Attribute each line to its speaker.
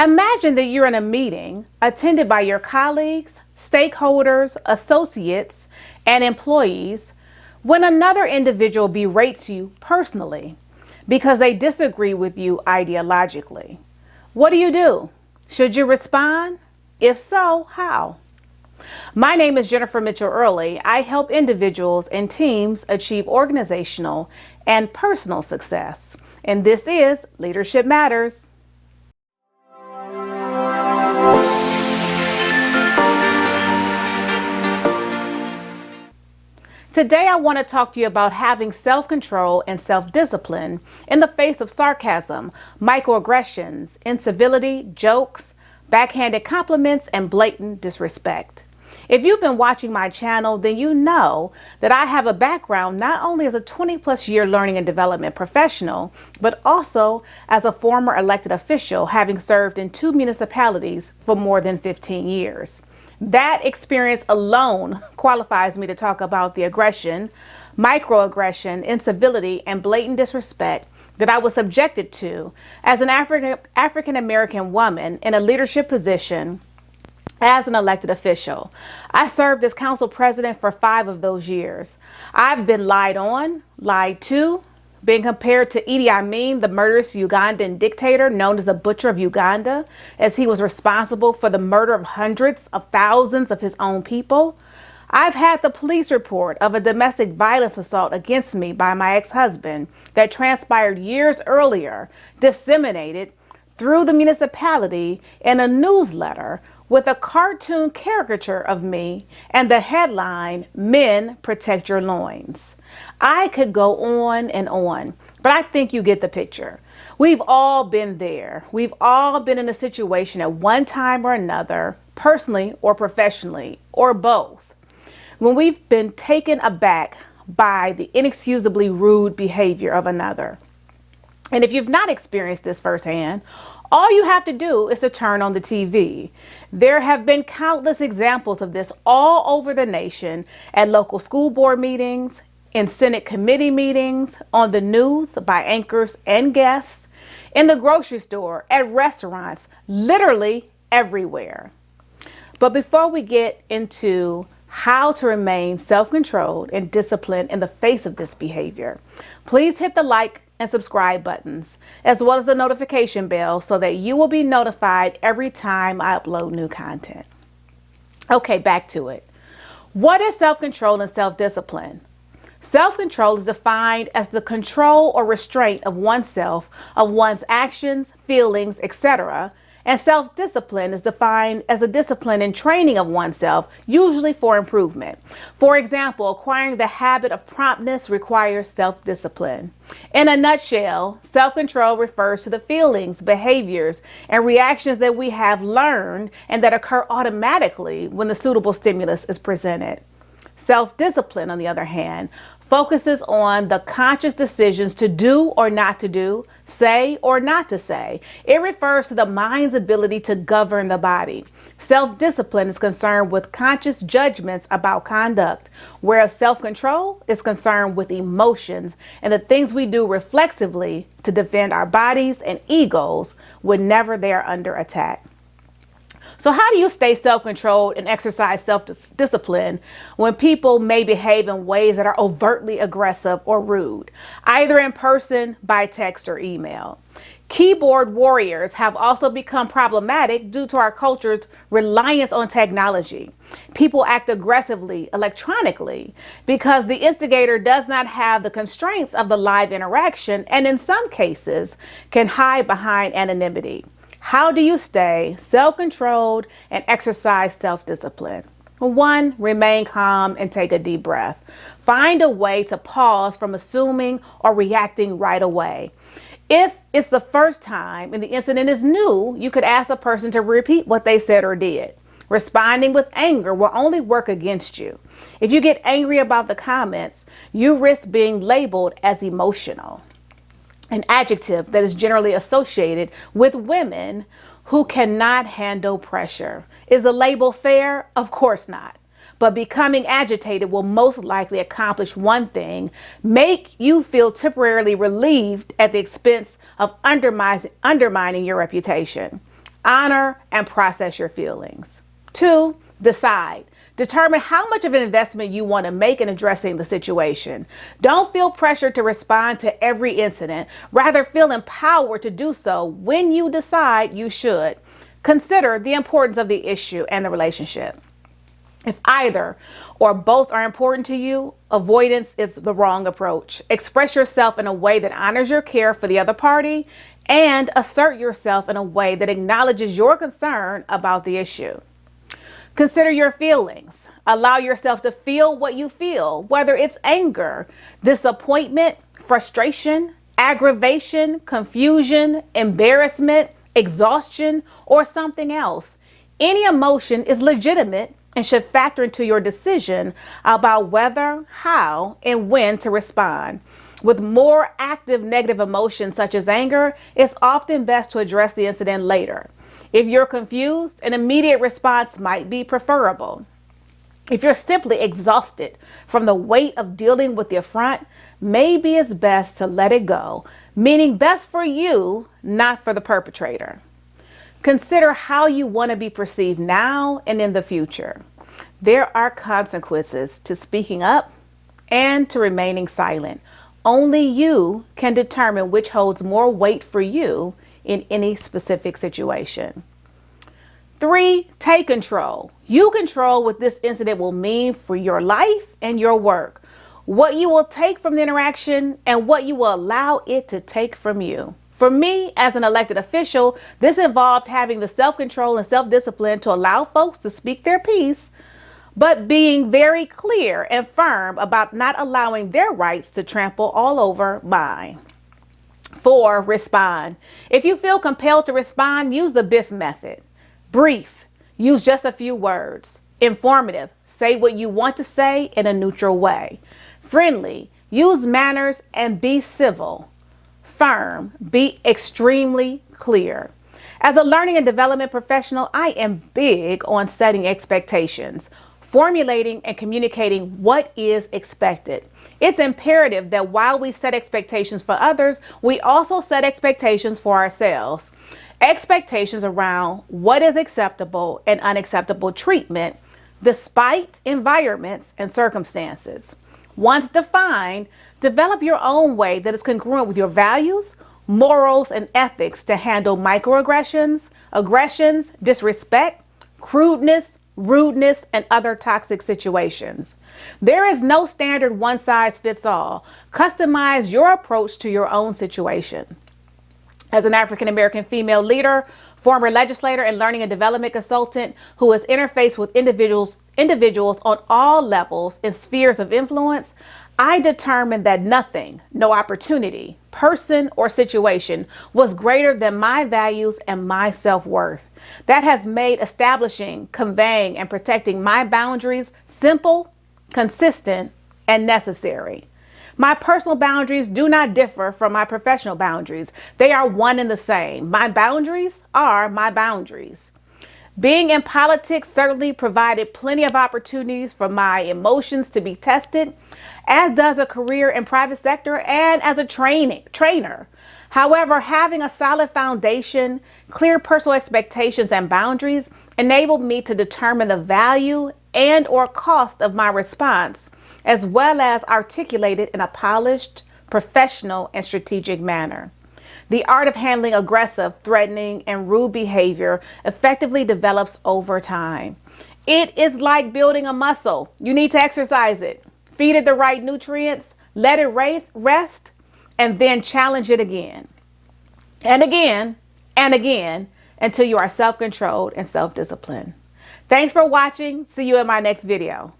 Speaker 1: Imagine that you're in a meeting attended by your colleagues, stakeholders, associates, and employees when another individual berates you personally because they disagree with you ideologically. What do? Should you respond? If so, how? My name is Jennifer Mitchell Early. I help individuals and teams achieve organizational and personal success. And this is Leadership Matters. Today, I want to talk to you about having self-control and self-discipline in the face of sarcasm, microaggressions, incivility, jokes, backhanded compliments, and blatant disrespect. If you've been watching my channel, then you know that I have a background not only as a 20-plus year learning and development professional, but also as a former elected official, having served in 2 municipalities for more than 15 years. That experience alone qualifies me to talk about the aggression, microaggression, incivility, and blatant disrespect that I was subjected to as an African American woman in a leadership position as an elected official. I served as council president for 5 of those years. I've been lied on, lied to, being compared to Idi Amin, the murderous Ugandan dictator known as the Butcher of Uganda, as he was responsible for the murder of hundreds of thousands of his own people. I've had the police report of a domestic violence assault against me by my ex-husband that transpired years earlier, disseminated through the municipality in a newsletter with a cartoon caricature of me and the headline, "Men Protect Your Loins." I could go on, but I think you get the picture. We've all been there. We've all been in a situation at one time or another, personally or professionally, or both, when we've been taken aback by the inexcusably rude behavior of another. And if you've not experienced this firsthand, all you have to do is to turn on the TV. There have been countless examples of this all over the nation, at local school board meetings, in Senate committee meetings, on the news by anchors and guests, in the grocery store, at restaurants, literally everywhere. But before we get into how to remain self-controlled and disciplined in the face of this behavior, please hit the like and subscribe buttons, as well as the notification bell, so that you will be notified every time I upload new content. Okay, back to it. What is self-control and self-discipline? Self-control is defined as the control or restraint of oneself, of one's actions, feelings, etc. And self-discipline is defined as a discipline and training of oneself, usually for improvement. For example, acquiring the habit of promptness requires self-discipline. In a nutshell, self-control refers to the feelings, behaviors, and reactions that we have learned and that occur automatically when the suitable stimulus is presented. Self-discipline, on the other hand, focuses on the conscious decisions to do or not to do, say or not to say. It refers to the mind's ability to govern the body. Self-discipline is concerned with conscious judgments about conduct, whereas self-control is concerned with emotions and the things we do reflexively to defend our bodies and egos whenever they are under attack. So how do you stay self-controlled and exercise self-discipline when people may behave in ways that are overtly aggressive or rude, either in person, by text, or email? Keyboard warriors have also become problematic due to our culture's reliance on technology. People act aggressively electronically because the instigator does not have the constraints of the live interaction, and in some cases can hide behind anonymity. How do you stay self-controlled and exercise self-discipline? 1, remain calm and take a deep breath. Find a way to pause from assuming or reacting right away. If it's the first time and the incident is new, you could ask the person to repeat what they said or did. Responding with anger will only work against you. If you get angry about the comments, you risk being labeled as emotional, an adjective that is generally associated with women who cannot handle pressure. Is the label fair? Of course not. But becoming agitated will most likely accomplish one thing: make you feel temporarily relieved at the expense of undermining your reputation. Honor and process your feelings. 2, decide. Determine how much of an investment you want to make in addressing the situation. Don't feel pressured to respond to every incident. Rather, feel empowered to do so when you decide you should. Consider the importance of the issue and the relationship. If either or both are important to you, avoidance is the wrong approach. Express yourself in a way that honors your care for the other party and assert yourself in a way that acknowledges your concern about the issue. Consider your feelings. Allow yourself to feel what you feel, whether it's anger, disappointment, frustration, aggravation, confusion, embarrassment, exhaustion, or something else. Any emotion is legitimate and should factor into your decision about whether, how, and when to respond. With more active negative emotions such as anger, it's often best to address the incident later. If you're confused, an immediate response might be preferable. If you're simply exhausted from the weight of dealing with the affront, maybe it's best to let it go, meaning best for you, not for the perpetrator. Consider how you want to be perceived now and in the future. There are consequences to speaking up and to remaining silent. Only you can determine which holds more weight for you in any specific situation. 3, take control. You control what this incident will mean for your life and your work, what you will take from the interaction and what you will allow it to take from you. For me, as an elected official, this involved having the self-control and self-discipline to allow folks to speak their piece, but being very clear and firm about not allowing their rights to trample all over mine. 4, respond. If you feel compelled to respond, use the Biff method. Brief, use just a few words. Informative, say what you want to say in a neutral way. Friendly, use manners and be civil. Firm, be extremely clear. As a learning and development professional, I am big on setting expectations, formulating and communicating what is expected. It's imperative that while we set expectations for others, we also set expectations for ourselves. Expectations around what is acceptable and unacceptable treatment, despite environments and circumstances. Once defined, develop your own way that is congruent with your values, morals, and ethics to handle microaggressions, aggressions, disrespect, crudeness, rudeness, and other toxic situations. There is no standard one-size-fits-all. Customize your approach to your own situation. As an African-American female leader, former legislator, and learning and development consultant who has interfaced with individuals on all levels and spheres of influence, I determined that nothing, no opportunity, person, or situation was greater than my values and my self-worth. That has made establishing, conveying, and protecting my boundaries simple, consistent, and necessary. My personal boundaries do not differ from my professional boundaries. They are one and the same. My boundaries are my boundaries. Being in politics certainly provided plenty of opportunities for my emotions to be tested, as does a career in private sector and as a trainer. However, having a solid foundation, clear personal expectations and boundaries enabled me to determine the value and or cost of my response, as well as articulate it in a polished, professional, and strategic manner. The art of handling aggressive, threatening, and rude behavior effectively develops over time. It is like building a muscle. You need to exercise it, feed it the right nutrients, let it rest, and then challenge it again and again and again until you are self-controlled and self-disciplined. Thanks for watching. See you in my next video.